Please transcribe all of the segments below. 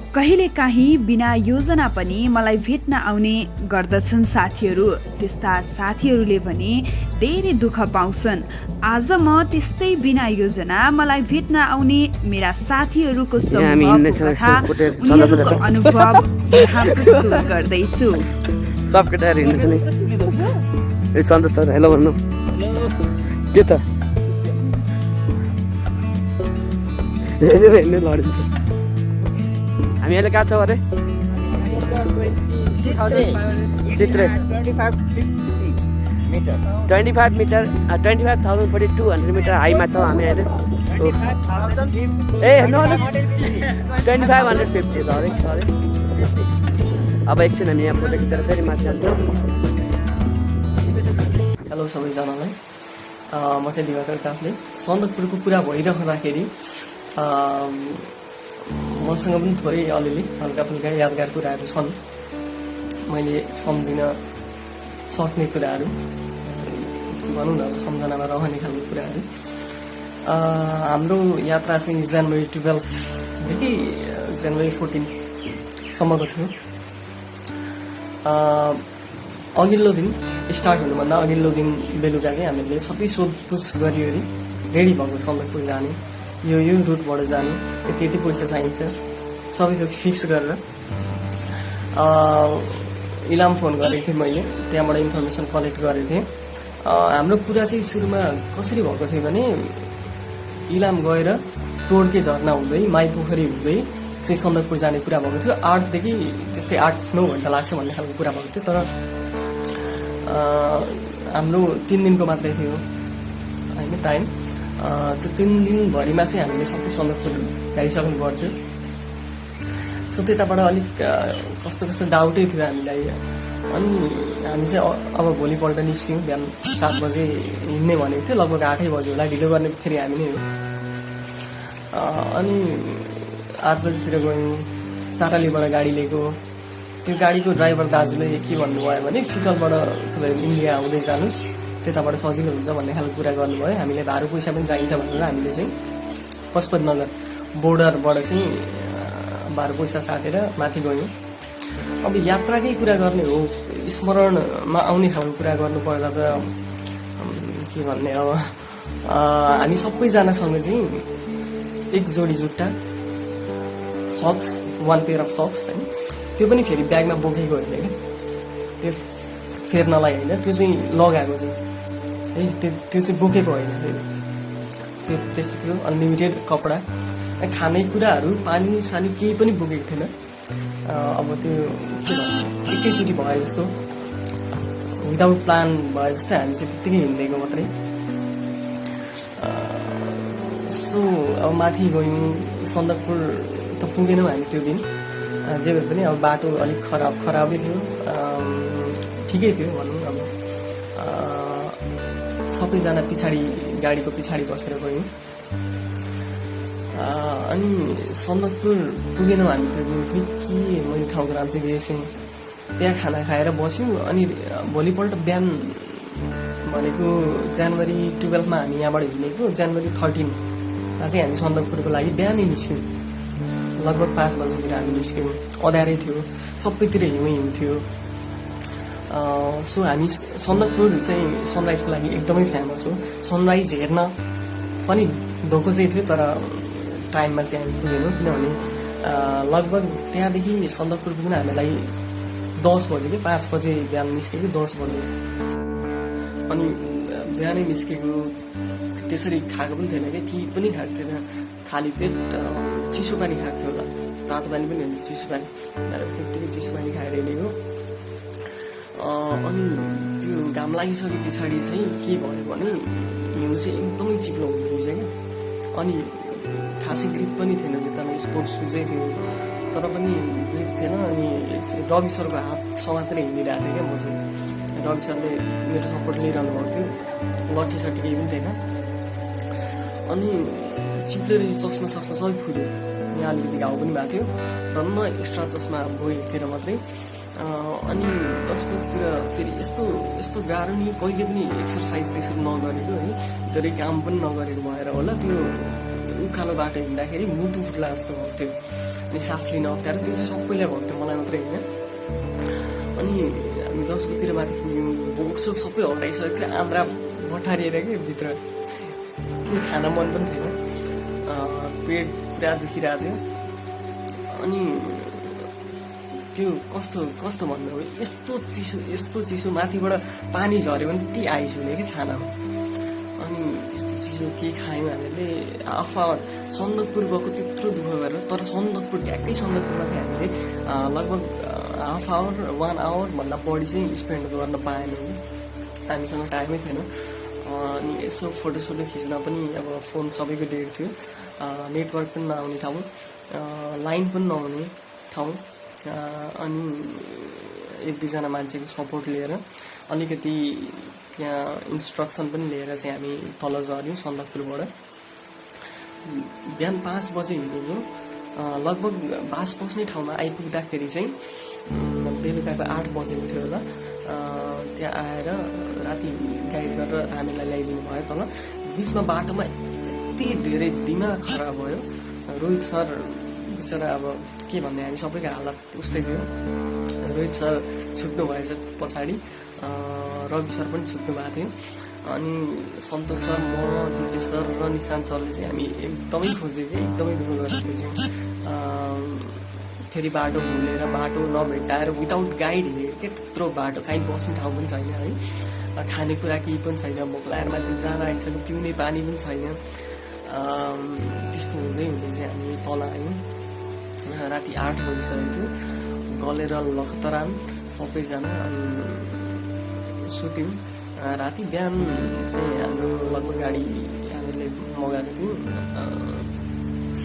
कहिलेकाहीँ बिना योजना पनि मलाई भेट्न आउने गर्दछन् साथीहरू। त्यस्ता साथीहरूले भने धेरै दुःख पाउँछन्। आज म त्यस्तै बिना योजना मलाई भेट्न आउने मेरा साथीहरूको समूहको कथा, उनीहरूको अनुभव यहाँ प्रस्तुत गर्दैछु। सब केटाहरू हिँड्दै नि। ए सन्तोष सर हेलो भन्नु। के त हिँड्ने लडिन्छ। हामी अहिले कहाँ छौँ अरे? चित्रे 25 मिटर 25,042 मिटर हाईमा छौँ हामी अहिले। ए नो 2550 सरी। अब एकछिन हामी यहाँ फोटो खिचेर फेरि माथि जान्छौँ। हेलो सबैजनालाई, म चाहिँ दिवाकर काफ्ले। सन्दकपुरको कुरा भइरहँदाखेरि मसँग पनि थोरै अलिअलि हल्का फुल्का यादगार कुराहरू छन्, मैले सम्झिन सक्ने कुराहरू, भनौँ न सम्झनामा रहने खालको कुराहरू। हाम्रो यात्रा चाहिँ जनवरी 12देखि जनवरी 14सम्मको थियो। अघिल्लो दिन स्टार्ट हुनुभन्दा अघिल्लो दिन बेलुका चाहिँ हामीले सबै सोधपुछ गरिवरी रेडी भएको सन्दकपुर जाने, यो रुटबाट जाने, यति पैसा चाहिन्छ, सबै थोक फिक्स गरेर इलाम फोन गरेको थिएँ मैले, त्यहाँबाट इन्फर्मेसन कलेक्ट गरेको थिएँ। हाम्रो कुरा चाहिँ सुरुमा कसरी भएको थियो भने इलाम गएर टोड्के झर्ना हुँदै माइपोखरी हुँदै चाहिँ सन्दकपुर जाने कुरा भएको थियो। 8देखि त्यस्तै 8-9 घन्टा लाग्छ भन्ने खालको कुरा भएको थियो। तर हाम्रो 3 दिनको मात्रै थियो होइन टाइम। त्यो 3 दिनभरिमा चाहिँ हामीले सबै सन्दकपुर गइसक्नु पर्थ्यो। सो त्यताबाट अलिक कस्तो डाउटै थियो हामीलाई। अनि हामी चाहिँ अब भोलिपल्ट निस्क्यौँ, बिहान 7 बजे हिँड्ने भनेको थियो, लगभग 8 बजे होला। ढिलो गर्ने फेरि हामी नै हो। अनि 8 बजीतिर गयौँ, चारालीबाट गाडी लिएको। त्यो गाडीको ड्राइभर दाजुले के भन्नुभयो भने फिकलबाट तपाईँ इन्डिया आउँदै जानुहोस्, त्यताबाट सजिलो हुन्छ भन्ने खालको कुरा गर्नुभयो। हामीले भारू पैसा पनि चाहिन्छ भनेर हामीले चाहिँ पशुपतिनगर बोर्डरबाट चाहिँ भारू पैसा साटेर माथि गयौँ। अब यात्राकै कुरा गर्ने हो, स्मरणमा आउने खालको कुरा गर्नुपर्दा त के भन्ने अब, हामी सबैजनासँग चाहिँ एक जोडी जुत्ता, सक्स, 1 पेयर अफ सक्स होइन, त्यो पनि फेरि ब्यागमा बोकेको होइन क्या, त्यो फेर्नलाई होइन, त्यो चाहिँ लगाएको चाहिँ है, त्यो चाहिँ बोकेको होइन फेरि, त्यो त्यस्तो थियो। अनलिमिटेड कपडा, खानेकुराहरू, पानी सानी केही पनि बोकेको थिएन। अब त्यो के भन्छ, एकैचोटि भयो जस्तो, विदाउट प्लान भयो जस्तै हामी चाहिँ त्यत्तिकै हिँडेको मात्रै। सो अब माथि गयौँ, सन्दकपुर त पुगेनौँ हामी त्यो दिन। जे भए पनि अब बाटो अलिक खराबै थियो, ठिकै थियो भनौँ। अब सबैजना पछाडि गाडीको पछाडि बसेर गयौँ। अनि सन्दकपुर पुगेनौँ हामी त्यो दिन। खोइ के मैले ठाउँको नाम चाहिँ बिर्सेँ। त्यहाँ खाना खाएर बस्यौँ। अनि भोलिपल्ट बिहान भनेको जनवरी 12मा हामी यहाँबाट हिँडेको, जनवरी 13मा चाहिँ हामी सन्दकपुरको लागि बिहानै निस्क्यौँ। लगभग 5 बजीतिर हामी निस्क्यौँ। अँध्यारै थियो, सबैतिर हिउँ थियो। सो हामी सन्दकपुर चाहिँ सनराइजको लागि एकदमै फेमस हो। सनराइज हेर्न पनि धोको चाहिँ थियो, तर टाइममा चाहिँ हामी पुगेनौँ। किनभने लगभग त्यहाँदेखि सन्दकपुर पुग्न हामीलाई 10 बजे कि 5 बजे बिहान निस्केको, 10 बजे। अनि बिहानै निस्केको, त्यसरी खाएको पनि थिएन क्या, केही पनि खाएको थिएन, खाली पेट चिसो पानी खाएको थियो होला, तातो पानी पनि होइन, चिसो पानी। त्यतिकै चिसो पानी खाएर हिँडेको। अनि त्यो घाम लागिसके पछाडि चाहिँ के भयो भने हिउँ चाहिँ एकदमै चिप्लो हुँदो रहेछ क्या। अनि खासै ग्रिप पनि थिएन जुत्तामा, स्पोर्ट्स सुजै थियो तर पनि ग्रिप थिएन। अनि रवि सरको हात समातेर हिँडिरहेको थिएँ क्या म चाहिँ। रवि सरले मेरो सपोर्ट लिइरहनु भएको थियो, लट्ठी सट्ठी केही पनि थिएन। अनि चिप्लेर यो चस्मा सबै फुल्यो। यहाँ अलिकति घाउ पनि भएको थियो, धन्न एक्स्ट्रा चस्मा गएर मात्रै। अनि 10 बजीतिर फेरि यस्तो गाह्रो नि, कहिले पनि एक्सर्साइज त्यसरी नगरेको है, धेरै काम पनि नगरेको भएर होला, त्यो उकालो बाटो हिँड्दाखेरि मुटु फुट्ला जस्तो हुन्थ्यो अनि सास लिन अप्ठ्यारो। त्यो चाहिँ सबैलाई भन्थ्यो, मलाई मात्रै होइन। अनि हामी 10 बजीतिर माथि पुग्यौँ, भोकसोक सबै हराइसकेको थियो, आन्द्रा बठारिएर के भित्र केही खान मन पनि थिएन, पेट पुरा दुखिरहेको थियो। अनि त्यो कस्तो भन्नु हो, यस्तो चिसो माथिबाट पानी झऱ्यो भने ती आइस हुने कि छानामा। अनि त्यस्तो चिसो केही खायौँ हामीले। हाफ आवर सन्दकपुर गएको त्यत्रो दुःख गरेर, तर ट्याक्कै सन्दकपुरमा चाहिँ हामीले लगभग हाफ आवर 1 आवर भन्दा बढी चाहिँ स्पेन्ड गर्न पाएनौँ, हामीसँग टाइमै थिएन। अनि यसो फोटोसोटो खिच्न पनि अब फोन सबैको डेड थियो, नेटवर्क पनि नआउने ठाउँ, लाइन पनि नहुने ठाउँ। अनि 1-2 जना मान्छेको सपोर्ट लिएर अलिकति त्यहाँ इन्स्ट्रक्सन पनि लिएर चाहिँ हामी तल झऱ्यौँ सन्दकपुरबाट। बिहान 5 बजे हिँडेको, लगभग बास बस्ने ठाउँमा आइपुग्दाखेरि चाहिँ बेलुकाको 8 बजेको थियो होला। त्यहाँ आएर राति गाइड गरेर हामीलाई ल्याइदिनु भयो तल। बिचमा बाटोमा यति धेरै दिमाग खराब भयो। रोहित सर बिचरा अब के भन्ने, हामी सबैको हालत उस्तै थियो। रोहित सर छुट्नु भएछ पछाडि, रवि सर पनि छुट्नु भएको थियो। अनि सन्तोष सर, म, दिपेश सर र निशान्त सरले चाहिँ हामी एकदमै खोज्यौँ कि एकदमै दुःख गरेर खोज्यौँ। फेरि बाटो भुलेर, बाटो नभेटाएर विदाउट गाइड हिँडेको के त्यत्रो बाटो, कहीँ बस्ने ठाउँ पनि छैन है, खानेकुरा केही पनि छैन, भोक लागेर मान्छे जान आइसक्यो, पिउने पानी पनि छैन। त्यस्तो हुँदै चाहिँ हामी तल आयौँ। राति 8 बजिसकेको थियो, गलेर लखतराम सबैजना सुत्यौँ। राति बिहान चाहिँ हाम्रो लगभग गाडी हामीले मगाएको थियौँ,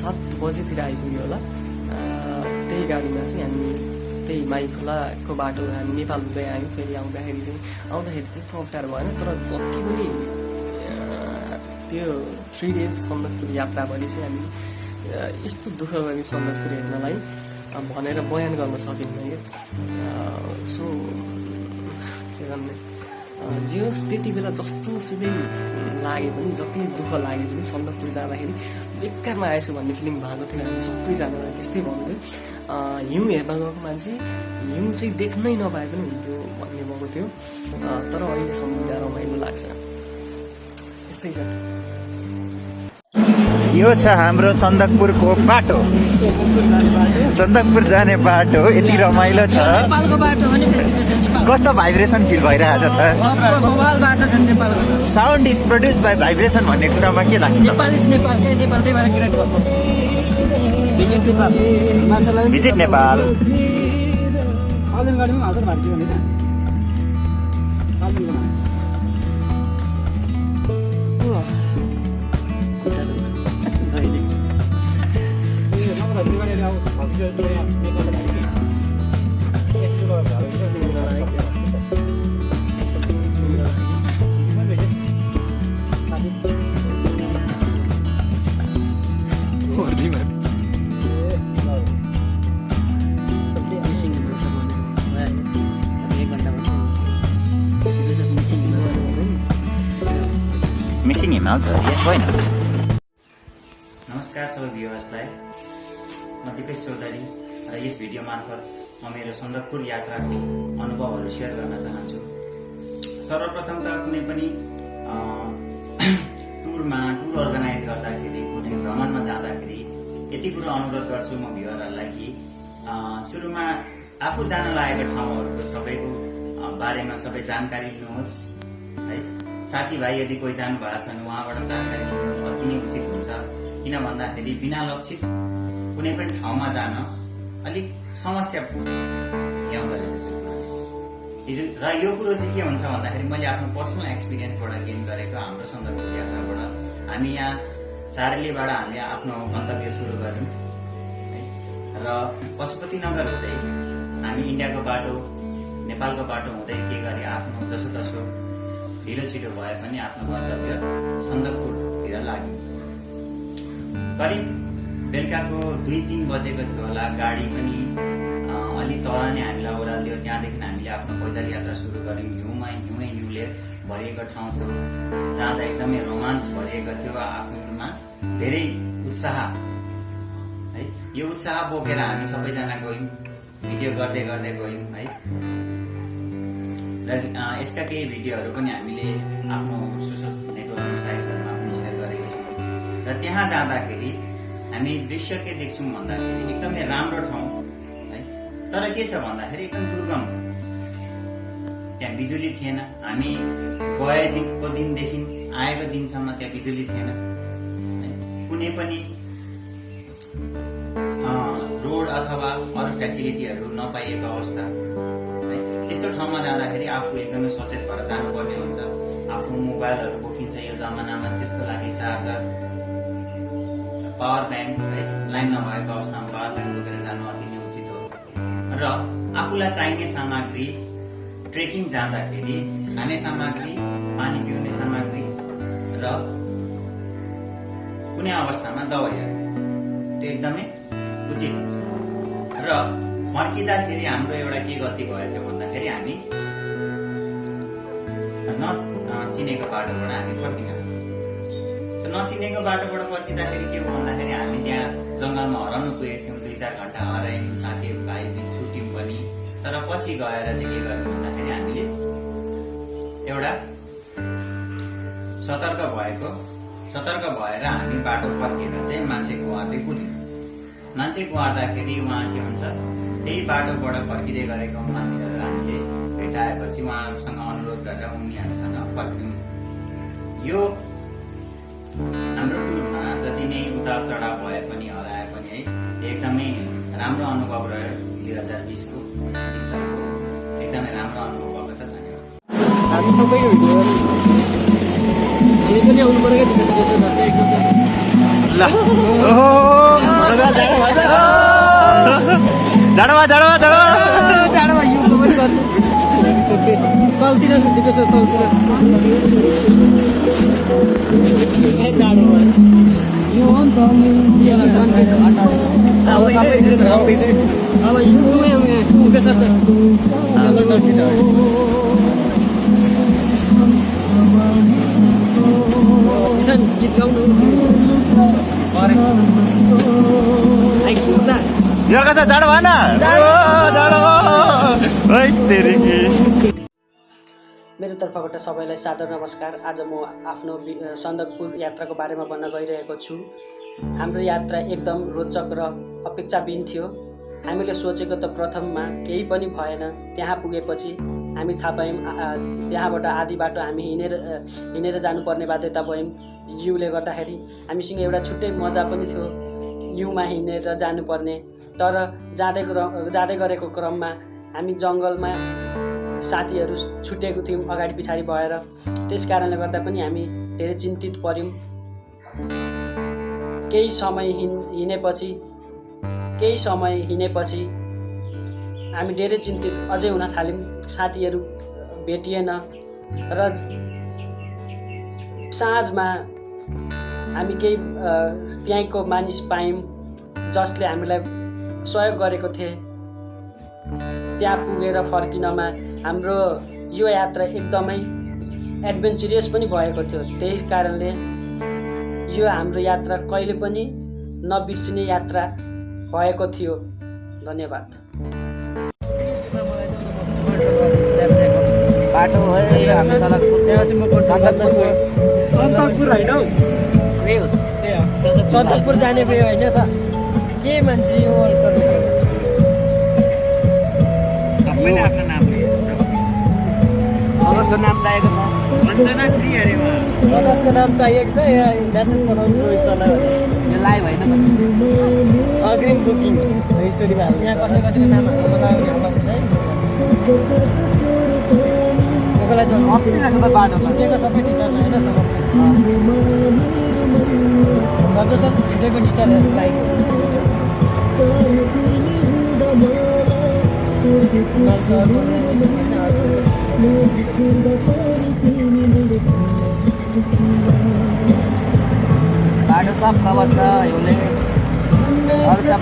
7 बजेतिर आइपुग्यो होला। त्यही गाडीमा चाहिँ हामी त्यही माई खोलाको बाटो हामी नेपाल हुँदै आयौँ। फेरि आउँदाखेरि त्यस्तो अप्ठ्यारो भएन, तर जति पनि त्यो 3 डेज सन्दकपुर यात्राभरि चाहिँ हामी यस्तो दुःख गऱ्यौँ सन्दकपुर हेर्नलाई भनेर बयान गर्न सकिन्न कि। सो के भन्ने, जे होस् त्यति बेला जस्तो सुकै लागे पनि, जति दुःख लागे पनि सन्दकपुर जाँदाखेरि बेकारमा आएछु भन्ने फिलिङ भएको थियो। हामी सबैजनालाई त्यस्तै भन्थ्यो। हिउँ हेर्न गएको मान्छे हिउँ चाहिँ देख्नै नपाए पनि हुन्थ्यो भन्ने भएको थियो। तर अहिले सम्झिँदा रमाइलो लाग्छ। यस्तै छ। यो छ हाम्रो सन्दकपुरको बाटो, सन्दकपुर जाने बाटो। यति रमाइलो छ। कस्तो भाइब्रेसन फिल भइरहेछ त? Sound is produce by vibration भन्ने कुरामा के लाग्छ? भिजिट नेपाल। मिसिङ हिमाल छ यस होइन। नमस्कार सबै भ्युअर्सलाई, म दिपेश चौधरी र यस भिडियो मार्फत म मेरो सन्दकपुर यात्राको अनुभवहरू सेयर गर्न चाहन्छु। सर्वप्रथम त कुनै पनि टुर अर्गनाइज गर्दाखेरि, कुनै भ्रमणमा जाँदाखेरि यति कुरो अनुरोध गर्छु म भ्युअरहरूलाई कि सुरुमा आफू जान लागेको ठाउँहरूको सबैको बारेमा सबै जानकारी लिनुहोस् है। साथीभाइ यदि कोही जानु भएको छ भने उहाँबाट जानकारी लिनु अति नै उचित हुन्छ। किन भन्दाखेरि बिना लक्षित कुनै पनि ठाउँमा जान अलिक समस्या ल्याउँदो रहेछ। र यो कुरो चाहिँ के हुन्छ भन्दाखेरि मैले आफ्नो पर्सनल एक्सपिरियन्सबाट गेन गरेको हाम्रो सन्दकपुर यात्राबाट। हामी यहाँ चारेलीबाट हामीले आफ्नो गन्तव्य सुरु गर्यौँ है, र पशुपतिनगर हुँदै हामी इन्डियाको बाटो, नेपालको बाटो हुँदै के गरे आफ्नो जसोतसो ढिलो छिटो भए पनि आफ्नो गन्तव्य सन्दकपुरतिर लाग्यौँ। करिब बेलुकाको 2-3 बजेको थियो होला। गाडी पनि अलिक तल नै हामीलाई ओह्रालिदियो। त्यहाँदेखि हामीले आफ्नो पैदल यात्रा सुरु गर्यौँ। हिउँले भरिएको ठाउँ थियो, जाँदा एकदमै रोमान्च भरिएको थियो। आफूमा धेरै उत्साह है, यो उत्साह बोकेर हामी सबैजना गयौँ, भिडियो गर्दै गर्दै गयौँ है। र यसका केही भिडियोहरू पनि हामीले आफ्नो सोसल नेटवर्क साइट्सहरूमा पनि सेयर गरेको छौँ। र त्यहाँ जाँदाखेरि हामी दृश्य के देख्छौँ भन्दाखेरि एकदमै राम्रो ठाउँ है, तर के छ भन्दाखेरि एकदम दुर्गम छ। त्यहाँ बिजुली थिएन, हामी गएको दिनदेखि आएको दिनसम्म त्यहाँ बिजुली थिएन, कुनै पनि रोड अथवा अरू फेसिलिटीहरू नपाइएको अवस्था है। त्यस्तो ठाउँमा जाँदाखेरि आफू एकदमै सचेत भएर जानुपर्ने हुन्छ। आफ्नो मोबाइलहरू बोकिन्छ यो जमानामा, त्यसको लागि चार्जर, पावर ब्याङ्क है, लाइन नभएको अवस्थामा पावर ब्याङ्क बोकेर जानु अति नै उचित हो। र आफूलाई चाहिने सामग्री, ट्रेकिङ जाँदाखेरि खाने सामग्री, पानी पिउने सामग्री र कुनै अवस्थामा दबाईहरू, त्यो एकदमै उचित हुन्छ। र फर्किँदाखेरि हाम्रो एउटा के गल्ती भयो थियो भन्दाखेरि हामी नचिनेको बाटोबाट हामी फर्किँदा, नचिनेको बाटोबाट फर्किँदाखेरि के भयो भन्दाखेरि हामी त्यहाँ जङ्गलमा हराउनु पुगेको थियौँ। 2-4 घण्टा हरायौँ, साथीहरू भाइ छुट्यौँ पनि। तर पछि गएर चाहिँ के गर्यौँ भन्दाखेरि हामीले एउटा सतर्क भएर हामी बाटो फर्केर चाहिँ मान्छे गुहार्दै कुद्यौँ। मान्छे गुहार्दाखेरि उहाँ के हुन्छ, त्यही बाटोबाट फर्किँदै गरेको मान्छेहरू हामीले भेटाएपछि उहाँहरूसँग अनुरोध गरेर उनीहरूसँग फर्क्यौँ। यो हाम्रो टुरमा जति नै उतार चढाव भए पनि, हराए पनि है, एकदमै राम्रो अनुभव रह्यो। 2020 सालको एकदमै राम्रो अनुभव भएको छ। धन्यवाद। हामी सबैको भिडियो हामी पनि आउनु पऱ्यो क्या त्यसो गर्दै एकदम जाडोमा युको पनि गर्नु तलतिर दिपेश तलतिर जाडो यो हो नि त अब युमै दिपेश गीत गाउनु जाडो भएन। मेरो तर्फबाट सबैलाई सादर नमस्कार। आज म आफ्नो सन्दकपुर यात्राको बारेमा भन्न गइरहेको छु। हाम्रो यात्रा एकदम रोचक र अपेक्षाविहीन थियो। हामीले सोचेको त प्रथममा केही पनि भएन। त्यहाँ पुगेपछि हामी थाहा पायौँ त्यहाँबाट आधी बाटो हामी हिँडेर जानुपर्ने बाध्यता भयौँ। युले गर्दाखेरि हामीसँग एउटा छुट्टै मजा पनि थियो युमा हिँडेर जानुपर्ने। तर जाँदै गरेको क्रममा हामी जङ्गलमा साथीहरू छुटेको थियौँ अगाडि पछाडि भएर। त्यस कारणले गर्दा पनि हामी धेरै चिन्तित पऱ्यौँ। केही समय हिँडेपछि हामी धेरै चिन्तित अझै हुन थाल्यौँ। साथीहरू भेटिएन र साँझमा हामी केही त्यहीँको मानिस पायौँ जसले हामीलाई सहयोग गरेको थिए। त्यहाँ पुगेर फर्किनमा हाम्रो यो यात्रा एकदमै एडभेन्चरस पनि भएको थियो। त्यही कारणले यो हाम्रो यात्रा कहिले पनि नबिर्सिने यात्रा भएको थियो। धन्यवाद। बाटो है हामी सन्दकपुर होइन हौ, सन्दकपुर जाने भयो होइन त के मान्छे यो सबैले आफ्नो नाम अगरको नाम चाहिएको छ। अञ्जना 3 अरे कसको नाम चाहिएको छ यहाँ म्यासेज पठाउनु कोही चला यो लाइभ होइन अग्रिम बुकिङ स्टोरीमा यहाँ कसैको नाम लगाउने होला हुन्छ है। कोही बाटो छुटेको सबै टिचरलाई होइन सब छुटेको टिचरहरूलाई बाटो सब खबर छ। हिउँले अरू सब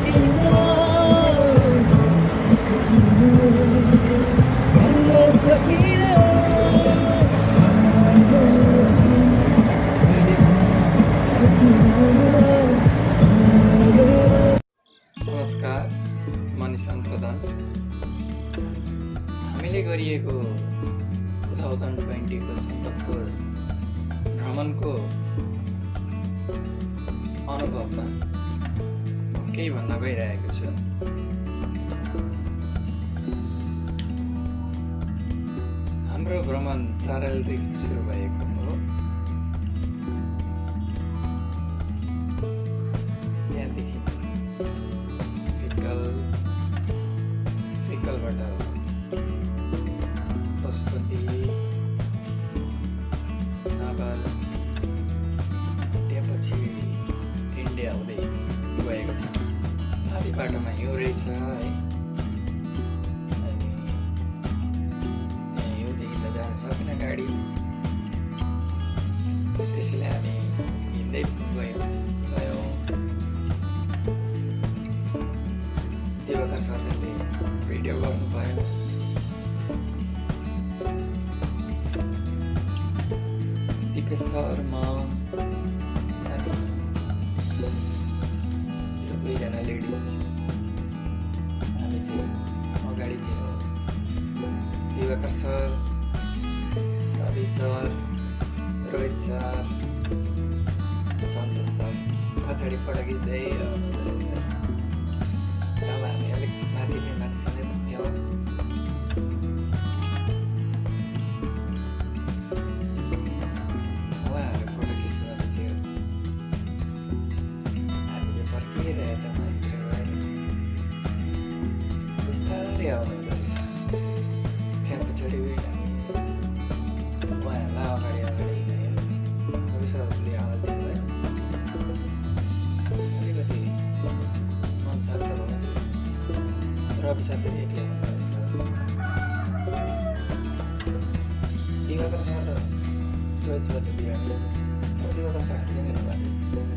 निशान्त प्रधान। हामीले गरिएको 2020 को सन्दकपुर भ्रमणको अनुभवमा केही भन्न गइरहेको छु। हाम्रो भ्रमण 4 अप्रिलदेखि सुरु भएको हो। त्यहाँदेखि फिक्कलबाट पशुपति नगर, त्यसपछि इन्डिया हुँदै गएको थियो। आधी बाटोमा हिउँ रहेछ है, अनि त्यहाँ हिउँदेखि त जान सकेन गाडी, त्यसैले हामी हिँड्दै गयौँ। दिवाकर सरले भिडियो गर्नुभयो। दिपेश सर, म अनि त्यो 2जना लेडिज, हामी चाहिँ अगाडि थियौँ। Diwakar sir, Ravi sir, Rohit sir, Santosh sir पछाडि फोटो खिच्दै हुनुहुँदो रहेछ। अब हामी अलिक माथिसँगै पुग्थ्यौँ। उहाँहरू फोटो खिच्नु थियो, हामीले पर्खिरहेको थियौँ। मासतिर गएर बिस्तारै आउनुहुँदो रहेछ। त्यहाँ पछाडि हामी उहाँहरूलाई अगाडि गयौँ। सरहरूले आवाज दिनुभयो। अलिकति मन शान्त भएको थियो। रवि सर फेरि एक्लै हुनुभएछ। दिवाकर सर र रोहित सर चाहिँ बिरामी, तर दिवाकर सर हामीसँगै हुनुभएको थियो।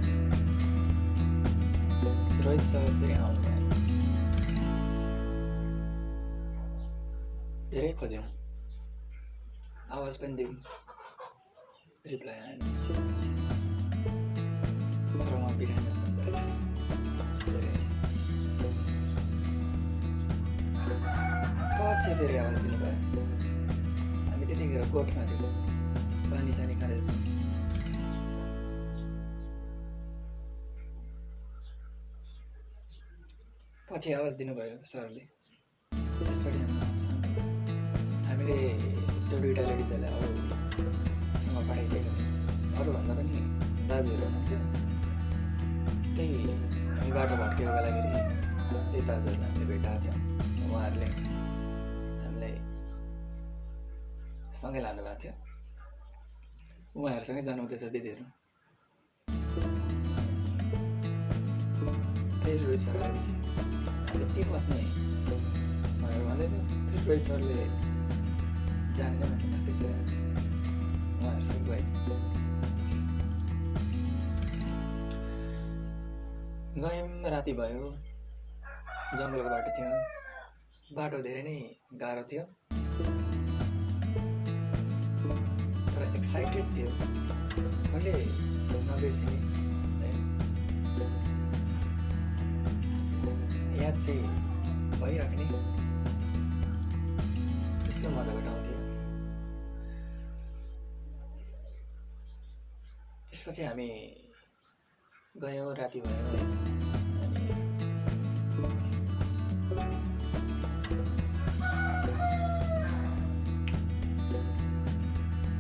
रोहित सर फेरि आउनु भएन। धेरै खोज्यौँ, आवाज पनि दिउँ, रिप्लाई आएन। तर उहाँ बिरामी हुनुहुँदो रहेछ। पछि फेरि आवाज दिनुभयो। हामी त्यतिखेर कोर्टमा थियौँ, पानी सानी खाँदै थियौँ। पछि आवाज दिनुभयो सरले। त्यसपछि हामी शान्त भयो। हामीले त्यो 2टा लेडिजहरूलाई अरूसँग पठाइदिएको थियो। अरूभन्दा पनि दाजुहरू हुनुहुन्थ्यो। त्यही हामी बाटो भट्केको बेलाखेरि त्यही दाजुहरूलाई हामीले भेटाएको थियौँ। उहाँहरूले हामीलाई सँगै लानुभएको थियो। उहाँहरूसँगै जानुहुँदैछ दिदीहरू। फेरि रोहित सर आएपछि हामी त्यहीँ बस्ने भनेर भन्दै थियौँ। फेरि रोहित सरले जाने नै भन्नुभयो। त्यसैले उहाँहरूसँग गयौँ। राति भयो, जङ्गलको बाटो थियो। बाटो धेरै नै गाह्रो थियो, तर एक्साइटेड थियो। कहिले नबिर्सिने है याद चाहिँ भइराख्ने यस्तो मजाको ठाउँ थियो। त्यसपछि हामी गयौँ। राति भयो है,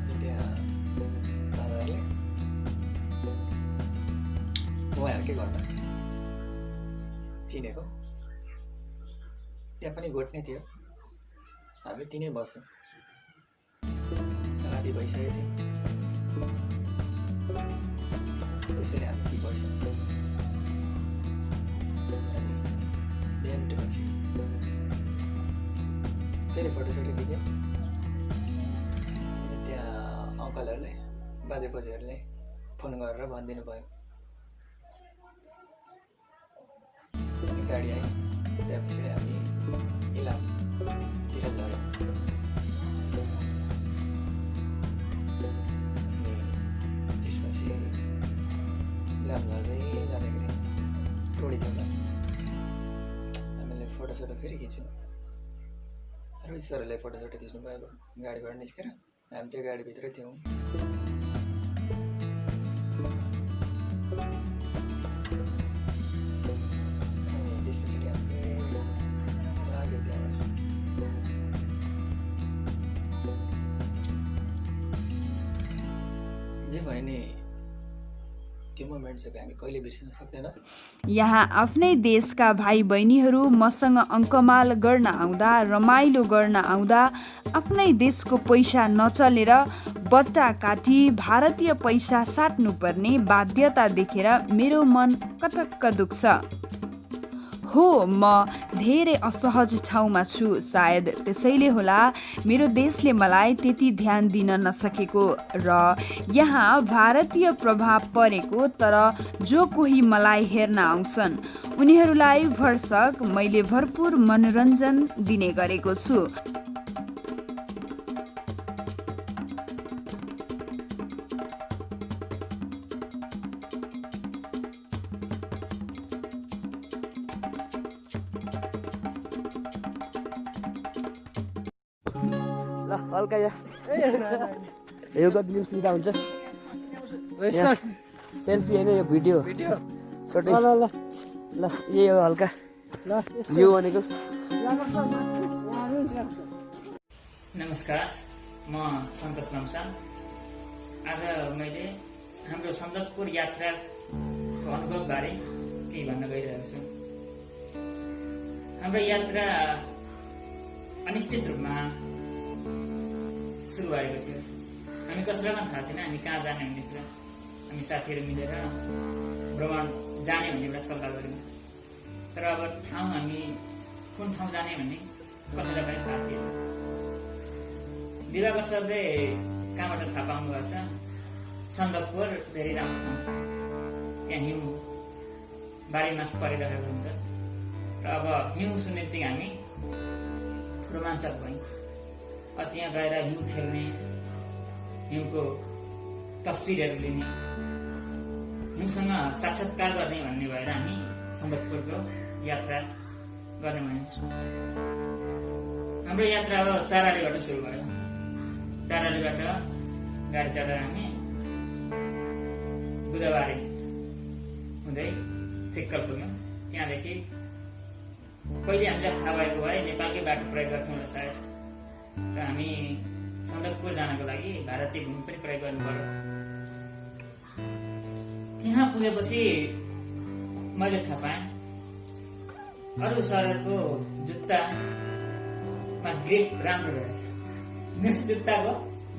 अनि त्यहाँ दादाहरूले उहाँहरूकै घरमा चिनेको, त्यहाँ पनि गोठ नै थियो। हामी तिनै बस्यौँ। राति भइसकेको थियो, त्यसैले हामी ती बस्यौँ। अनि बिहान उठेपछि फेरि फोटोसोटो खिच्यौँ। अनि त्यहाँ अङ्कलहरूले, बाजे बोजूहरूले फोन गरेर भनिदिनु भयो। अनि गाडी आयो। त्यहाँ पछाडि हामी इलामतिर झऱ्यौँ। अनि त्यसपछि इलाम झर्दै जाँदाखेरि टोडी थियो। हामीले फोटो फोटोसोटो फेरि खिच्यौँ। रोहित सरहरूले फोटोसोटो खिच्नु भयो। अब गाडीबाट निस्केर हामी त्यो गाडीभित्रै थियौँ। अनि त्यस पछाडि हामी लाग्यो त्यहाँबाट। जे भयो नि त्यो मोमेन्ट चाहिँ हामी कहिले बिर्सिन सक्दैन। यहाँ आफ्नै देशका भाइ बहिनीहरू मसँग अङ्कमाल गर्न आउँदा, रमाइलो गर्न आउँदा आफ्नै देशको पैसा नचलेर बट्टा काटी भारतीय पैसा साट्नुपर्ने बाध्यता देखेर मेरो मन कटक्क दुख्छ। हो, म धेरै असहज ठाउँमा छु। सायद त्यसैले होला मेरो देशले मलाई त्यति ध्यान दिन नसकेको र यहाँ भारतीय प्रभाव परेको। तर जो कोही मलाई हेर्न आउँछन् उनीहरूलाई भरसक मैले भरपूर मनोरञ्जन दिने गरेको छु। ल हल्का यो न्युज लिँदा हुन्छ सेल्फी होइन यो भिडियो छोटै ल यही हो हल्का भ्यू भनेको। नमस्कार, म सन्तोष लम्साङ। आज मैले हाम्रो सन्दकपुर यात्राको अनुभवबारे केही भन्न गइरहेको छु। हाम्रो यात्रा अनिश्चित रूपमा सुरु भएको थियो। हामी कसैलाई पनि थाहा थिएन हामी कहाँ जाने भन्ने कुरा। हामी साथीहरू मिलेर भ्रमण जाने भन्ने एउटा सल्लाह गऱ्यौँ। तर अब ठाउँ हामी कुन ठाउँ जाने भन्ने कसैलाई पनि थाहा थिएन। दिवाकर सरले कहाँबाट थाहा पाउनु भएको छ, सन्दकपुर धेरै राम्रो ठाउँ छ, त्यहाँ हिउँ बारीमास परिरहेको हुन्छ। र अब हिउँ सुन्ने बित्तिकै हामी रोमाञ्चक भयौँ। त्यहाँ गएर हिउँ खेल्ने, हिउँको तस्बिरहरू लिने, हिउँसँग साक्षात्कार गर्ने भन्ने भएर हामी सन्दकपुरको यात्रा गर्ने भयौँ। हाम्रो यात्रा अब चारालीबाट सुरु भयो। चारालीबाट गाडी चढेर हामी बुधबारे हुँदै फिक्कल पुग्यौँ। त्यहाँदेखि पहिले हामीलाई थाहा भएको भए नेपालकै बाटो प्रयोग गर्थ्यौँ होला सायद। र हामी सन्दकपुर जानको लागि भारतीय भूमि पनि प्रयोग गर्नु पर्यो। त्यहाँ पुगेपछि मैले थाहा पाएँ अरू शहरको जुत्तामा ग्रिप राम्रो रहेछ। मेरो जुत्ताको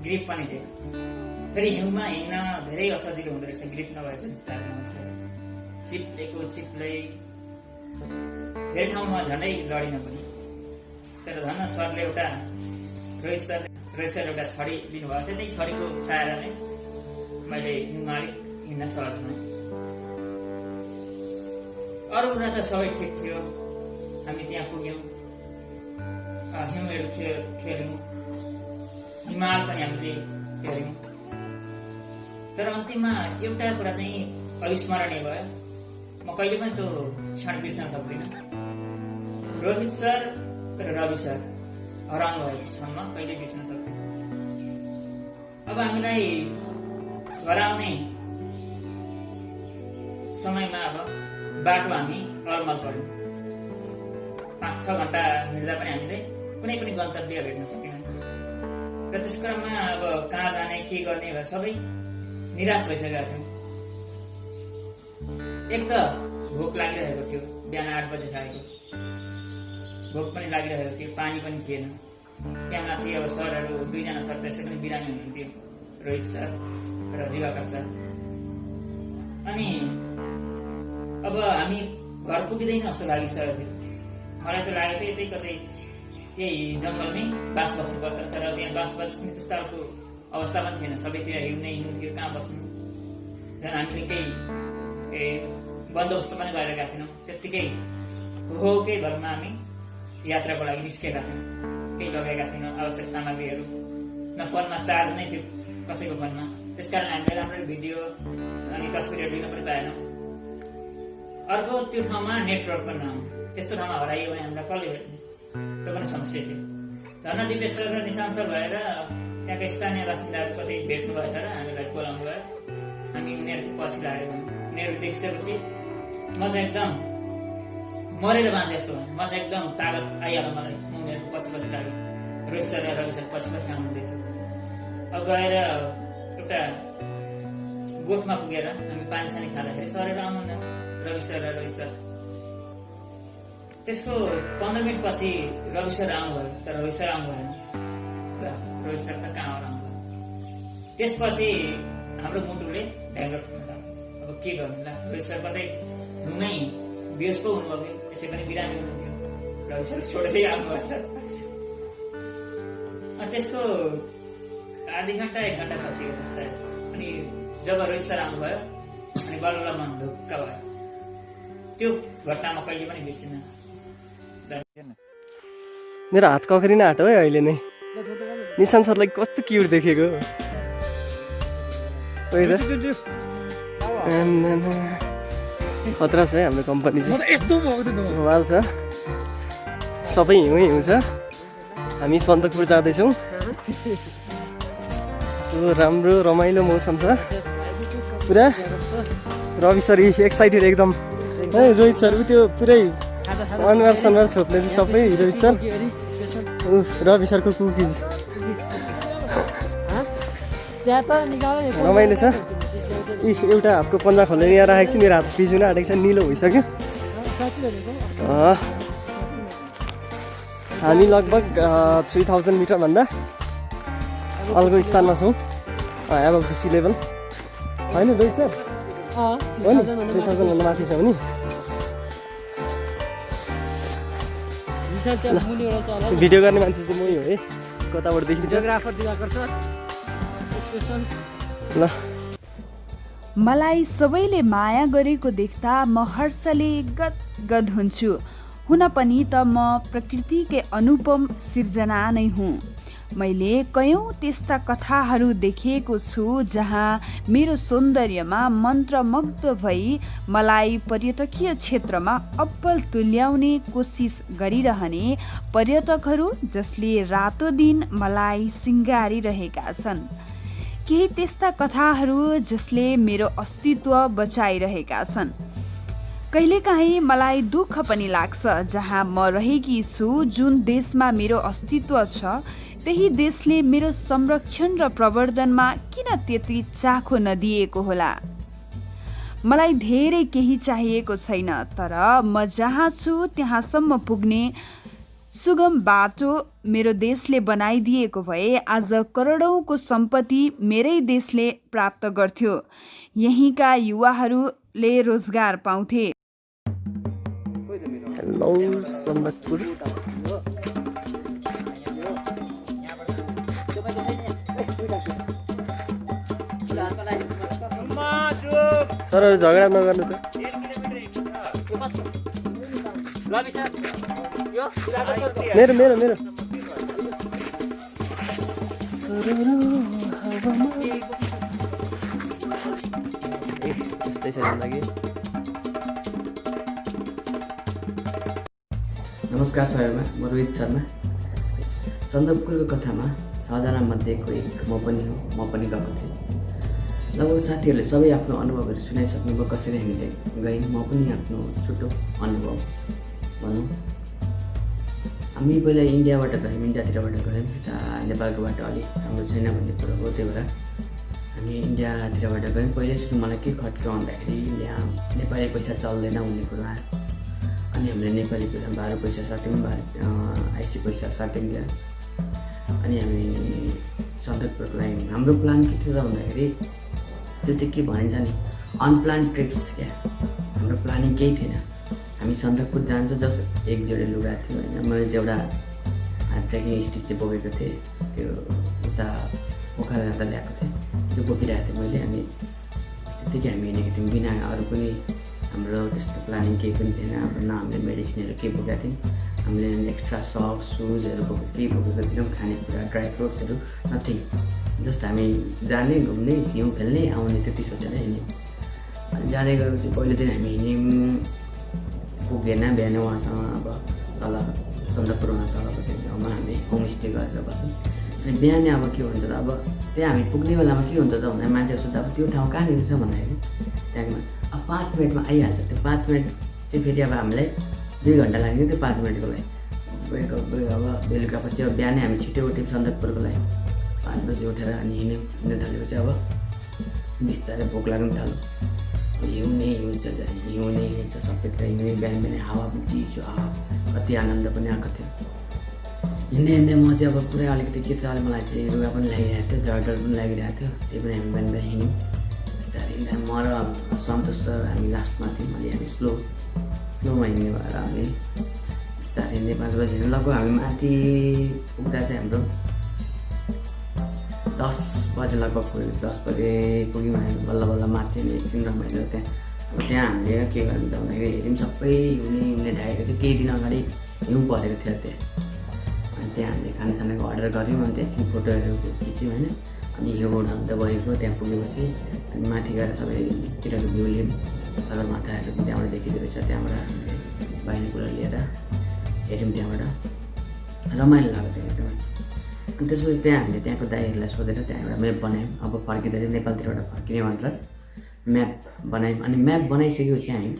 ग्रिप पनि थियो। फेरि हिउँमा हिँड्न धेरै असजिलो हुँदो रहेछ ग्रिप नभएको जुत्ताहरू। चिप्लेको चिप्लै धेरै ठाउँमा झन्डै लडिन पनि। तर धन्न सरले एउटा रोहित सर एउटा छडी दिनुभएको थियो। त्यही छडीको सहाराले मैले हिउँमा अलिक हिँड्न सहज भएँ। अरू कुरा त सबै ठिक थियो। हामी त्यहाँ पुग्यौँ, हिउँहरू खेल्यौँ, हिमाल पनि हामीले हेऱ्यौँ। तर अन्तिममा एउटा कुरा चाहिँ अविस्मरणीय भयो। म कहिले पनि त्यो क्षण बिर्सन सक्दिनँ। रोहित सर र रवि सर हराउनु भएको क्षणमा कहिले बिर्सन सक्दैन। अब हामीलाई घर आउने समयमा अब बाटो हामी अलमल पर्यौँ। 5-6 घण्टा हिँड्दा पनि हामीले कुनै पनि गन्तव्य भेट्न सकेनौँ। र त्यस क्रममा अब कहाँ जाने के गर्ने भनेर सबै निराश भइसकेका थियौँ। एक त भोक लागिरहेको थियो, बिहान 8 बजे खाएको भोक पनि लागिरहेको थियो, पानी पनि थिएन। त्यहाँ माथि अब सरहरू 2जना सर त्यसै पनि बिरामी हुनुहुन्थ्यो, रोहित सर र दिवाकर सर। अनि अब हामी घर पुगिँदैन जस्तो लागिसकेको थियो। मलाई त लागेको थियो यतै कतै यही जङ्गलमै बास बस्नुपर्छ। तर त्यहाँ बास बस्ने त्यस्तो अर्को अवस्था पनि थिएन। सबैतिर हिउँ नै हिउँ थियो, कहाँ बस्नु। झन् हामीले केही बन्दोबस्त पनि गरेका थिएनौँ। त्यत्तिकै होकै भरमा हामी यात्राको लागि निस्केका थियौँ। केही लगाएका थिएनौँ आवश्यक सामग्रीहरू। न फोनमा चार्ज नै थियो कसैको फोनमा। त्यसकारण हामीले राम्ररी भिडियो अनि तस्बिरहरू लिन पनि पाएनौँ। अर्को त्यो ठाउँमा नेटवर्क पनि नआउनु, त्यस्तो ठाउँमा हराइयो भने हामीलाई कसले भेट्ने, त्यो पनि समस्या थियो। धर्ना दिपेश्वर र निशान्त सर भएर त्यहाँका स्थानीय बासिन्दाहरू कतै भेट्नु भएछ र हामीलाई बोलाउनु भयो। हामी उनीहरूको पछि लागेको, उनीहरू देखिसकेपछि म चाहिँ एकदम मरेर बाँचे जस्तो भयो। म चाहिँ एकदम तागत आइहाल्यो मलाई, म उनीहरूको पछि पछि लागेँ। रोहित सर र रवि सर पछि पछि आउनुहुँदैछ। अब गएर एउटा गोठमा पुगेर हामी पानी सानी खाँदाखेरि सरहरू आउनुहुन्न, रवि सर र रोहित सर। त्यसको 15 मिनट पछि रवि सर आउनुभयो, तर रोहित सर आउनु भएन। रोहित सर त कहाँबाट आउनुभयो। त्यसपछि हाम्रो मुटुले ढ्याङ्ग्रो ठोक्न लाग्यो, अब के गर्नु ल। रोहित सर कतै ढुङ्गै बेहोस पो हुनुभयो, यसै पनि बिरामी हुनुहुन्थ्यो। रवि सर छोडेरै आउनुभयो सर। त्यसको आधी घन्टा 1 घन्टा पछि हो सायद। अनि जब रोहित सर आउनुभयो अनि बल्ल मन ढुक्क भयो। त्यो घटनामा कहिले पनि बिर्सिन। मेरो हात कखरिन आँट है अहिले नै। निशान्त सरलाई कस्तो क्युट देखेको खतरा छ है हाम्रो कम्पनी चाहिँ। वाल छ, सबै हिउँ हिउँ छ। हामी सन्दकपुर जाँदैछौँ। राम्रो रमाइलो मौसम छ पुरा। रवि सर एक्साइटेड एकदम है। रोहित सर त्यो पुरै अनुहार सनुहार छोप्ने चाहिँ सबै रोहित सर। रवि सरको कुकिज रमाइलो छ। एउटा हातको पन्जा खोलेर यहाँ राखेको छु, मेरो हात पिजुन आँटेको छ, निलो भइसक्यो। हामी लगभग 3000 मिटरभन्दा अल्गो स्थानमा छौँ, एबभ द सी लेभल होइन रोहित सर? हो नि, 3000 भन्दा माथि छ नि। भिडियो गर्ने मान्छे चाहिँ मै हो है, कताबाट देखिन्छ ल। मलाई सबैले माया गरेको देख्दा म हर्षले गदगद हुन्छु। हुन पनि त म प्रकृतिकै अनुपम सिर्जना नै हुँ। मैले कयौँ त्यस्ता कथाहरू देखेको छु जहाँ मेरो सौन्दर्यमा मन्त्रमुग्ध भई मलाई पर्यटकीय क्षेत्रमा अब्बल तुल्याउने कोसिस गरिरहने पर्यटकहरू जसले रातो दिन मलाई सिँगारिरहेका छन्। केही त्यस्ता कथाहरू जसले मेरो अस्तित्व बचाइरहेका छन्। कहिलेकाहीँ मलाई दुःख पनि लाग्छ जहाँ म रहेकी छु, जुन देशमा मेरो अस्तित्व छ त्यही देशले मेरो संरक्षण र प्रवर्धनमा किन त्यति चाखो नदिएको होला। मलाई धेरै केही चाहिएको छैन, तर म जहाँ छु त्यहाँसम्म पुग्ने सुगम बाटो मेरो देशले बनाइदिएको भए आज करोडौँको सम्पत्ति मेरै देशले प्राप्त गर्थ्यो। यहीँका युवाहरूले रोजगार पाउँथे। हेलो सन्दकपुर। सरहरू झगडा नगर्नु त। मेरो मेरो मेरो त्यस्तै छ लागि। नमस्कार सबैमा, म रोहित शर्मा। सन्दकपुरको कथामा 6 जना मध्येको एक म पनि हो। म पनि गएको थिएँ। लगभग साथीहरूले सबै आफ्नो अनुभवहरू सुनाइसक्नुभयो, कसरी हामीले गयौँ। म पनि आफ्नो छुट्टो अनुभव भनौँ। हामी पहिला इन्डियाबाट गयौँ, इन्डियातिरबाट गयौँ। यता नेपालको बाटो अलिक राम्रो छैन भन्ने कुरो हो, त्यही भएर हामी इन्डियातिरबाट गयौँ। पहिला सुरु मलाई के खट्क्यो भन्दाखेरि यहाँ नेपाली पैसा चल्दैन भन्ने कुरो आयो। अनि हामीले नेपाली पैसा 12 पैसा सट्यौँ, आइसी पैसा सट्यौँ त्यहाँ। अनि हामी सन्दकपुर गयौँ। हाम्रो प्लान के थियो भन्दाखेरि त्यो चाहिँ के भनिन्छ नि, अनप्लान ट्रिप्स क्या। हाम्रो प्लानिङ केही थिएन। हामी सन्दकपुर जान्छौँ, जस्ट एक जोडी लुगा थियो होइन। मैले चाहिँ एउटा ट्रेकिङ स्टिक चाहिँ बोकेको थिएँ, त्यो उता पोखरा जाँदा ल्याएको थिएँ, त्यो बोकिरहेको थिएँ मैले। अनि त्यतिकै हामी हिँडेको थियौँ, बिना अरू पनि हाम्रो त्यस्तो प्लानिङ केही पनि थिएन। अब न हामीले मेडिसिनहरू केही बोकेका थियौँ, हामीले एक्स्ट्रा सक्स सुजहरू केही बोकेको थियौँ, खानेकुरा ड्राई फ्रुट्सहरू नथिङ। जस्ट हामी जाने घुम्ने हिउँ खेल्ने आउने त्यति सोचेर हिँड्यौँ। अनि जाँदै गएपछि पहिलो दिन हामी हिँड्यौँ पुगेन बिहान उहाँसँग अब तल सन्दकपुरमा तलको त्यो ठाउँमा हामी होमस्टे गरेर बस्यौँ। अनि बिहानै अब के हुन्छ त अब त्यहाँ हामी पुग्ने बेलामा के हुन्छ त भन्दा मान्छेहरू सोध्दा अब त्यो ठाउँ कहाँनिर छ भन्दाखेरि त्यहाँको अब 5 मिनटमा आइहाल्छ। त्यो 5 मिनट चाहिँ फेरि अब हामीलाई 2 घन्टा लाग्यो त्यो 5 मिनटको लागि। अब बेलुका पछि अब बिहानै हामी छिटो उठ्यौँ सन्दकपुरको लागि 5 बजी उठेर अनि हिँड्नु थालेपछि अब बिस्तारै भोक लाग्नु थाल्यो। हिउँने हिउँछ हिउँने हिउँछ सबैतिर हिउँने बिहान बिहान हावा पनि चिसो हावा कति आनन्द पनि आएको थियो। हिँड्दै हिँड्दै म चाहिँ अब पुरै अलिकति के छ मलाई चाहिँ रुगा पनि लागिरहेको थियो डर पनि लागिरहेको थियो। त्यही पनि हामी बिहान बिहान हिँड्यौँ बिस्तारै हिँड्दा म र सन्तोष सर हामी लास्टमा थियौँ। अलि हामी स्लोमा हिँड्ने भएर हामी बिस्तारै हिँड्दै 5 बजी हिँड्नु लगभग हामी माथि पुग्दा चाहिँ हाम्रो 10 बजे लगभग पुग्यो। 10 बजे पुग्यौँ हामी बल्ल बल्ल माथि एकछिन रमाइलो त्यहाँ। अब त्यहाँ हामीले के गर्नु त भन्दाखेरि हेऱ्यौँ सबै हिउँले ढाकेको थियो। केही दिन अगाडि हिउँ परेको थियो त्यहाँ। अनि त्यहाँ हामीले खानासानाको अर्डर गऱ्यौँ अनि त्यहाँ एकछिन फोटोहरू खिच्यौँ होइन। अनि हिउँ उडाउँदा गएको त्यहाँ पुगेपछि अनि माथि गएर सबैतिरको भ्यू लियौँ। सगरमाथाहरू त्यहाँबाट देखिँदो रहेछ। त्यहाँबाट हामीले बाइनोकुलर लिएर हेऱ्यौँ त्यहाँबाट रमाइलो लाग्यो थियो एकदमै। अनि त्यसपछि त्यहाँ हामीले त्यहाँको दाइहरूलाई सोधेर त्यहाँ एउटा म्याप बनायौँ। अब फर्किँदा चाहिँ नेपालतिरबाट फर्किने भनेर म्याप बनायौँ। अनि म्याप बनाइसकेपछि हामी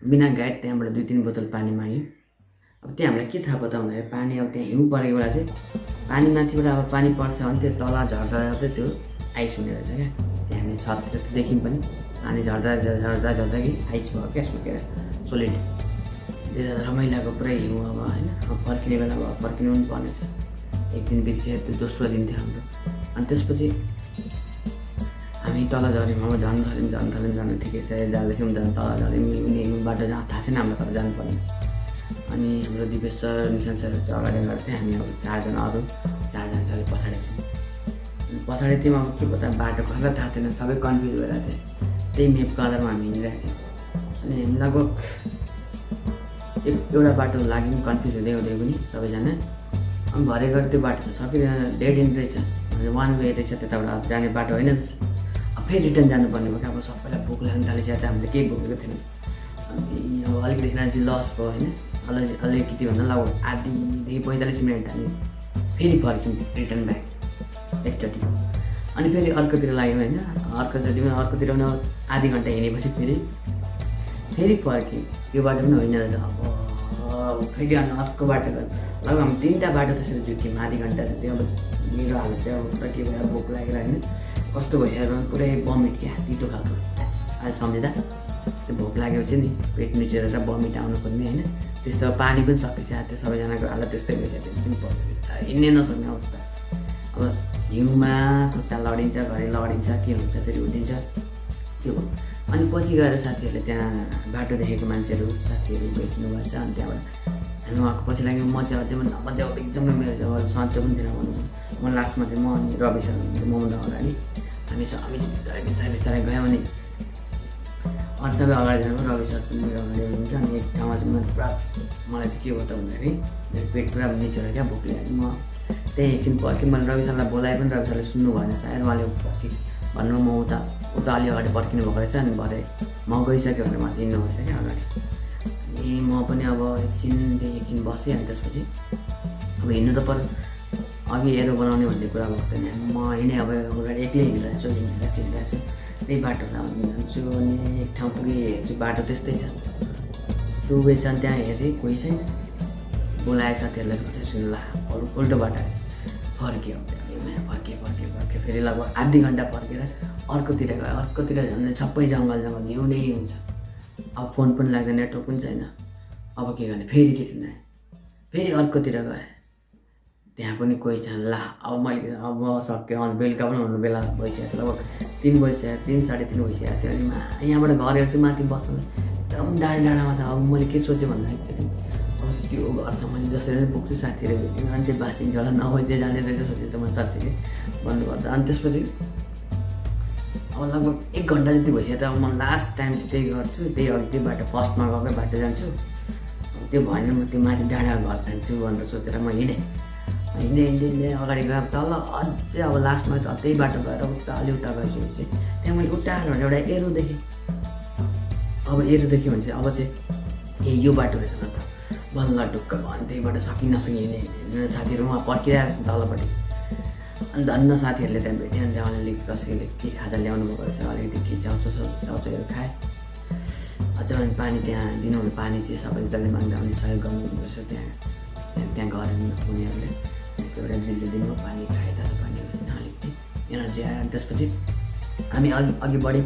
बिना गाइड त्यहाँबाट 2-3 बोतल पानी माग्यौँ। अब त्यहाँ हामीलाई के थाहा भयो त भन्दाखेरि पानी अब त्यहाँ हिउँ परेको बेला चाहिँ पानी माथिबाट अब पानी पर्छ भने त्यो तल झर्दा चाहिँ त्यो आइस हुने रहेछ क्या। त्यहाँ हामीले छततिर त्यो देख्यौँ पनि पानी झर्दा कि आइस भयो क्या सुकेर सोलिड। त्यो रमाइलोको पुरै हिउँ अब होइन। अब फर्किने बेला अब फर्किनु पनि पर्नेछ। एक दिन बितिसक्यो त्यो दोस्रो दिन थियो हाम्रो। अनि त्यसपछि हामी तल झऱ्यौँ। अब झन् थाल्यौँ जानु ठिकै छ जाँदैथ्यौँ झन् तल झऱ्यौँ। हिउँने बाटो जहाँ थाहा छैन हामीलाई तर जानुपर्ने। अनि हाम्रो दिपेश सर निशान्त सर चाहिँ अगाडि गर्थ्यो। हामी अब 4जना अरू 4जना चाहिँ पछाडि थियौँ। अनि पछाडि थियौँ अब के पत्ता बाटो कसैलाई थाहा थिएन सबै कन्फ्युज भइरहेको थियो। त्यही मेपको आधारमा हामी हिँडिरहेको थियौँ। अनि हामी लगभग एउटा बाटो लाग्यौँ कन्फ्युज हुँदै पनि सबैजना। अनि भरे गएर त्यो बाटो त सबै डेड एन्ड रहेछ। 1 वे रहेछ त्यताबाट जाने बाटो होइन। अब फेरि रिटर्न जानुपर्ने भयो। अब सबैलाई भोक लाग्न थालेपछि चाहिँ हामीले केही भोगेको थिएन। अनि अब अलिकति एनर्जी लस भयो होइन। अलिकति भन्दा लगभग आधीदेखि 45 मिनट हामी फेरि फर्क्यौँ रिटर्न ब्याक एकचोटि। अनि फेरि अर्कोतिर लाग्यौँ होइन। अर्कोतिर पनि आधी घन्टा हिँडेपछि फेरि फर्क्यौँ। त्यो बाटो पनि होइन रहेछ। अब फेरि अर्को बाटो लगभग हामी 3टा बाटो त्यसरी झुक्यौँ आधी घन्टा जति। अब मेरो हालत चाहिँ अब पुरा के भएर भोक लागेर होइन कस्तो भइरहेको पुरै बमिट क्या तितो खालको। अहिले सम्झिँदा त्यो भोक लागेपछि नि पेट निचेर बमिट आउनु पर्ने होइन। त्यस्तो पानी पनि सकेपछि त्यो सबैजनाको हालत त्यस्तै भइसक्यो। हिँड्नै नसक्ने अवस्था। अब हिउँमा खुट्टा लडिन्छ घरि लडिन्छ के हुन्छ फेरि उठिन्छ त्यो भयो। अनि पछि गएर साथीहरूले त्यहाँ बाटो देखेको मान्छेहरू साथीहरू भेट्नु भएको छ। अनि त्यहाँबाट हामी उहाँको पछि लाग्यो। म चाहिँ अझै पनि एकदमै मेरो अब सन्चो पनि थिएन भनौँ। म लास्टमा चाहिँ म अनि रवि सर मभन्दा अगाडि हामी बिस्तारै गयौँ। अनि अरू सबै अगाडि जानु रवि सर पनि मेरो अगाडि हुनुहुन्छ। अनि एक ठाउँमा चाहिँ पुरा मलाई चाहिँ के भयो त भन्दाखेरि मेरो पेट पुरा निचेर क्या भोकले। अनि म त्यही एकछिन पर्खेँ। मैले रवि सरलाई बोलाएँ पनि रवि सरले सुन्नु भएन सायद। उहाँले पछि भन्नु म उता अलि अगाडि पर्खिनु भएको रहेछ। अनि भरे म गइसक्यो भने म चाहिँ हिँड्नु भएछ क्या अगाडि। अनि म पनि अब एकछिन बसेँ। अनि त्यसपछि अब हिँड्नु त पर अघि एरो बनाउने भन्ने कुरा भएको थिएन। म हिँडेँ अब अगाडि एक्लै हिँडिरहेको छु त्यही बाटो जान्छु। अनि एक ठाउँ पुगेँ हेर्छु बाटो त्यस्तै छ पुगेछ। अनि त्यहाँ हेरेँ कोही छैन। बोलाए साथीहरूलाई कसै सुन्ला अरू उल्टो बाटो फर्क्यो। फर्केँ फेरि लगभग आधी घन्टा फर्केर अर्कोतिर गयो। अर्कोतिर झन् सबै जङ्गल हिउँदै हुन्छ। अब फोन पनि लाग्दैन नेटवर्क पनि छैन। अब के गर्ने फेरि रिटर्न आएँ। फेरि अर्कोतिर गएँ त्यहाँ पनि कोही छैन। ला अब मैले अब सक्यो। अनि बेलुका पनि हुनु बेला भइसकेको थियो। लगभग 3 बजिसक्यो 3 साढे 3 भइसकेको थियो। अनि यहाँबाट घर हेर्छु माथि बस्नुलाई एकदम डाँडामा छ। अब मैले के सोचेँ भन्दाखेरि अब त्यो घरसम्म चाहिँ जसरी नै पुग्छु साथीहरू भेट्यो मान्छे बाँचिन्छ होला नभए चाहिँ जाने रहेछ सोचेँ त म साँच्चै कि भन्नुपर्दा। अनि त्यसपछि अब लगभग 1 घन्टा जति भइसक्यो। त अब म लास्ट टाइम चाहिँ त्यही गर्छु। त्यही अघि त्यो बाटो फर्स्टमा गएकै बाटो जान्छु। त्यो भएन म त्यो माथि डाँडा घर जान्छु भनेर सोचेर म हिँडेँ। हिँड्दै अगाडि गयो तल अझै अब लास्टमा त्यही बाटो गएर उता उता गइसकेपछि त्यहाँ मैले उठाएर एउटा एरो देखेँ। अब एरो देख्यो भने चाहिँ अब चाहिँ ए यो बाटो रहेछ न त बल्ल ढुक्क भयो अनि त्यहीबाट सकि नसकि हिँड्ने साथीहरू उहाँ पर्खिरहेको छ तलपट्टि। अनि धन्न साथीहरूले त्यहाँ भेट्यो अनि त्यहाँ अलिअलि कसैले के खाजा ल्याउनु भएको रहेछ अलिकति के चाउचाउहरू खाएँ। अझ अनि पानी त्यहाँ दिनुहुने पानी चाहिँ सबैले जसले माग्दा आउने सहयोग गर्नुहुँदो रहेछ त्यहाँ गएर उनीहरूले एउटा दिल्ली दिनु पानी खाएँ तर पानी अलिकति एनर्जी आयो। अनि त्यसपछि हामी अघि बढी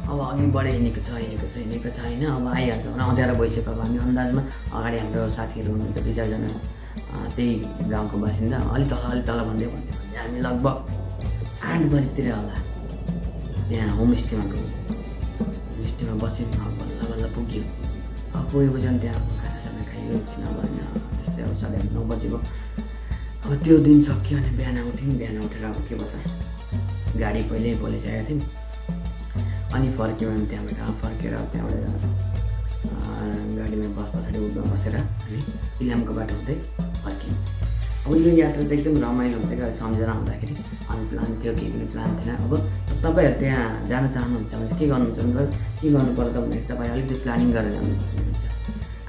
अब अघि बढे हिँडेको छ होइन अब आइहाल्छ भने अँध्यारो भइसक्यो। अब हामी अन्दाजमा अगाडि हाम्रो साथीहरू हुनुहुन्छ 2-4जना त्यही गाउँको बासिन्दा अलि तल भन्दै हामी लगभग 8 बजीतिर होला त्यहाँ होमस्टेमा बस्यौँ। बल्ल पुग्यो। अब पुगेपछि अनि त्यहाँ खानासाना खाइयो एकछिन भएन त्यस्तै अब 9:30 बजेको। अब त्यो दिन सक्यो अनि बिहान उठेर अब के भन्छ गाडी पहिल्यै बोलिसकेको थियौँ। अनि फर्क्यौँ हामी त्यहाँबाट फर्केर त्यहाँबाट गाडीमा बस पछाडि बसेर हामी इलामको बाटो हुँदै फर्क्यौँ। अब यो यात्रा चाहिँ एकदम रमाइलो हुन्छ क्या सम्झना हुँदाखेरि। अनप्लान थियो केही पनि प्लान थिएन। अब तपाईँहरू त्यहाँ जान चाहनुहुन्छ भने चाहिँ के गर्नुहुन्छ भने के गर्नुपर्छ भन्दाखेरि तपाईँ अलिकति प्लानिङ गरेर जानुहुन्छ।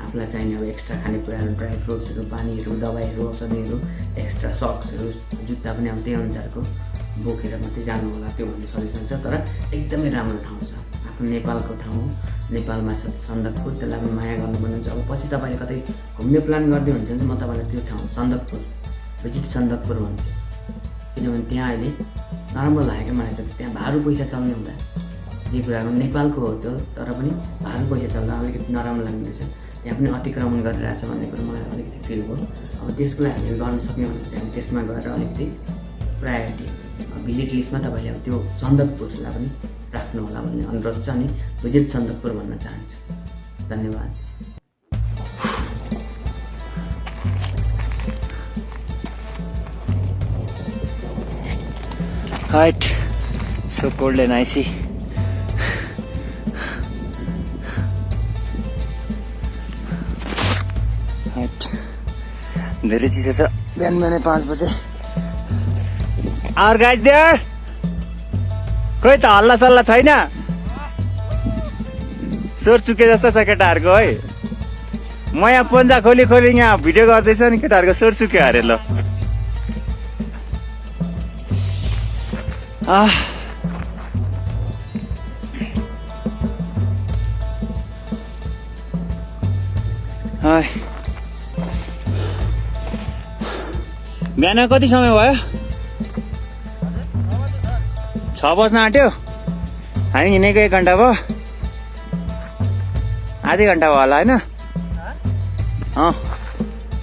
आफूलाई चाहिने अब एक्स्ट्रा खानेकुराहरू ड्राई फ्रुट्सहरू पानीहरू दबाईहरू औषधिहरू एक्स्ट्रा सक्सहरू जुत्ता पनि अब त्यही अनुसारको बोकेर मात्रै जानु होला त्यो भन्ने सजेसन छ। तर एकदमै राम्रो ठाउँ छ आफ्नो नेपालको ठाउँ नेपालमा छ सन्दकपुर। त्यसलाई पनि माया गर्नुपर्ने हुन्छ। अब पछि तपाईँले कतै घुम्ने प्लान गर्दै हुन्छ भने म तपाईँलाई त्यो ठाउँ सन्दकपुर भिजिट सन्दकपुर भन्छु। किनभने त्यहाँ अहिले नराम्रो लागेको मलाई चाहिँ त्यहाँ भारू पैसा चल्ने हुँदा जे कुराको नेपालको हो त्यो तर पनि भारू पैसा चल्दा अलिकति नराम्रो लाग्दैछ। त्यहाँ पनि अतिक्रमण गरिरहेछ भन्ने कुरो मलाई अलिकति फिल भयो। अब त्यसको लागि हामीले गर्न सक्ने भने चाहिँ हामी त्यसमा गएर अलिकति प्रायोरिटी भिजिट लिस्टमा तपाईँले अब त्यो सन्दकपुरलाई पनि राख्नु होला भन्ने अनुरोध छ। अनि भिजिट सन्दकपुर भन्न चाहन्छु। धन्यवाद। Right, so cold and icy. Right, धेरै चिसो छ बिहान 5 बजे। Are guys there? कोही त हल्ला सल्ला छैन? स्वर चुके जस्तो छ केटाहरूको है। म यहाँ पन्जा खोली यहाँ भिडियो गर्दैछ नि केटाहरूको स्वर चुक्यो अरे ल। बिहान कति समय भयो? 6 बज्न आँट्यो। हामी हिँडेको 1 घन्टा भयो। आधी घन्टा भयो होला होइन?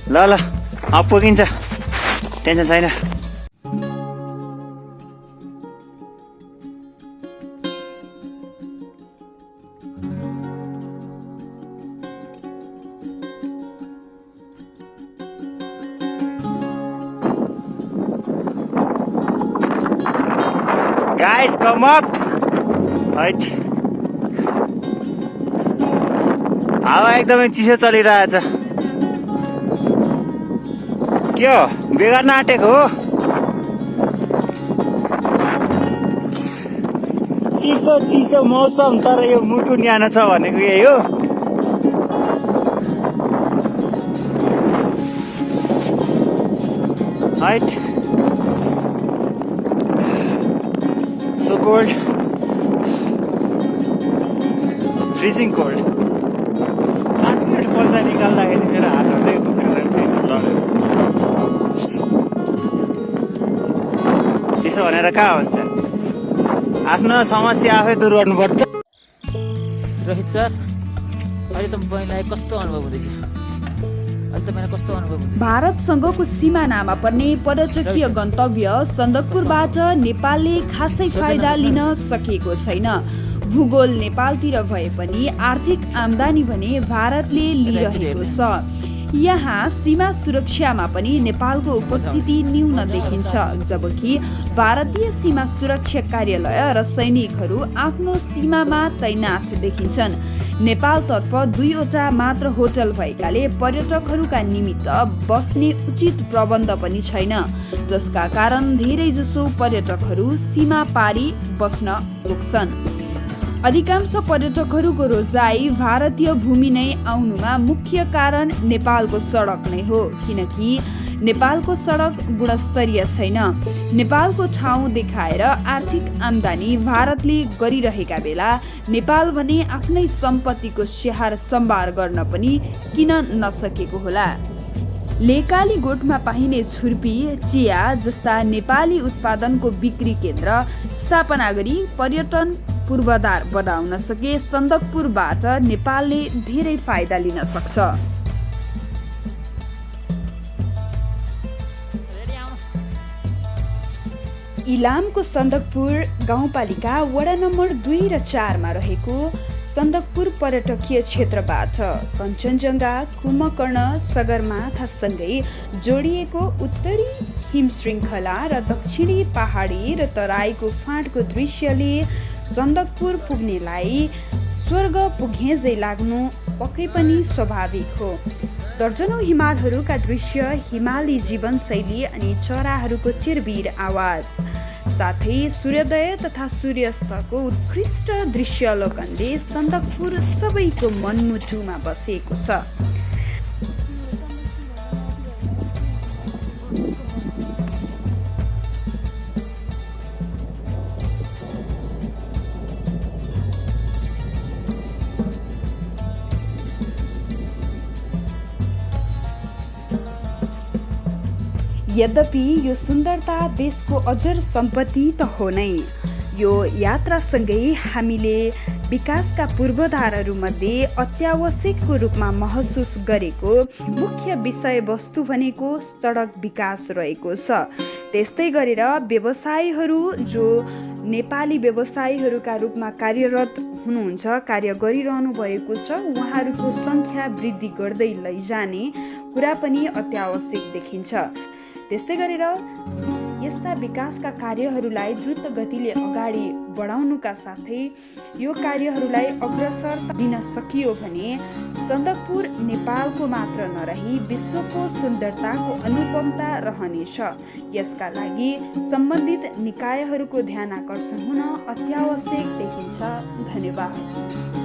ल अब पुगिन्छ टेन्सन छैन। Guys, come up. Right. हावा एकदमै चिसो चलिरहेछ। के हो बेगार्न आँटेको हो? चिसो मौसम तर यो मुटु न्यानो छ भनेको यही हो। Right. So cold, freezing cold. 5 minute पल्सा निकाल्दाखेरि मेरो हातहरूले त्यसो भनेर कहाँ हुन्छ? आफ्नो समस्या आफै दूर गर्नुपर्छ। रोहित सर अहिले त मलाई कस्तो अनुभव हुँदैछ? भारतसँगको सिमानामा पर्ने पर्यटकीय गन्तव्य सन्दकपुरबाट नेपालले खासै फाइदा लिन सकेको छैन। भूगोल नेपालतिर भए पनि आर्थिक आम्दानी भने भारतले लिइरहेको छ। यहाँ सीमा सुरक्षामा पनि नेपालको उपस्थिति न्यून देखिन्छ, जबकि भारतीय सीमा सुरक्षा कार्यालय र सैनिकहरू आफ्नो सीमामा तैनाथ देखिन्छन्। नेपालतर्फ 2वटा मात्र होटल भएकाले पर्यटकहरूका निमित्त बस्ने उचित प्रबन्ध पनि छैन, जसका कारण धेरैजसो पर्यटकहरू सीमा पारी बस्न पुग्छन्। अधिकांश पर्यटकहरूको रोजाइ भारतीय भूमि नै आउनुमा मुख्य कारण नेपालको सडक नै हो, किनकि नेपालको सडक गुणस्तरीय छैन। नेपालको ठाउँ देखाएर आर्थिक आम्दानी भारतले गरिरहेका बेला नेपाल भने आफ्नै सम्पत्तिको स्याहार सम्भार गर्न पनि किन नसकेको होला। लेकाली गोठमा पाइने छुर्पी, चिया जस्ता नेपाली उत्पादनको बिक्री केन्द्र स्थापना गरी पर्यटन पूर्वाधार बनाउन सके सन्दकपुरबाट नेपालले धेरै फाइदा लिन सक्छ। इलामको सन्दकपुर गाउँपालिका वडा नम्बर 2 र 4 मा रहेको सन्दकपुर पर्यटकीय क्षेत्रबाट कञ्चनजङ्घा, कुम्भकर्ण, सगरमाथासँगै जोडिएको उत्तरी हिमश्रृङ्खला र दक्षिणी पहाडी र तराईको फाँटको दृश्यले सन्दकपुर पुग्नेलाई स्वर्ग पुगेझै लाग्नु पक्कै पनि स्वाभाविक हो। दर्जनौं हिमालहरूका दृश्य, हिमाली जीवनशैली अनि चराहरूको चिरबिर आवाज, साथै सूर्योदय तथा सूर्यास्तको उत्कृष्ट दृश्यावलोकनले सन्दकपुर सबैको मनमुटुमा बसेको छ। यद्यपि यो सुन्दरता देशको अजर सम्पत्ति त हो नै, यो यात्रासँगै हामीले विकासका पूर्वाधारहरूमध्ये अत्यावश्यकको रूपमा महसुस गरेको मुख्य विषयवस्तु भनेको सडक विकास रहेको छ। त्यस्तै गरेर व्यवसायीहरू जो नेपाली व्यवसायीहरूका रूपमा कार्यरत हुनुहुन्छ, कार्य गरिरहनु भएको छ, उहाँहरूको सङ्ख्या वृद्धि गर्दै लैजाने कुरा पनि अत्यावश्यक देखिन्छ। त्यस्तै गरेर यस्ता विकासका कार्यहरूलाई द्रुत गतिले अगाडि बढाउनुका साथै यो कार्यहरूलाई अग्रसर दिन सकियो भने सन्दकपुर नेपालको मात्र नरही विश्वको सुन्दरताको अनुपमता रहनेछ। यसका लागि सम्बन्धित निकायहरूको ध्यान आकर्षण हुन अत्यावश्यक देखिन्छ। धन्यवाद।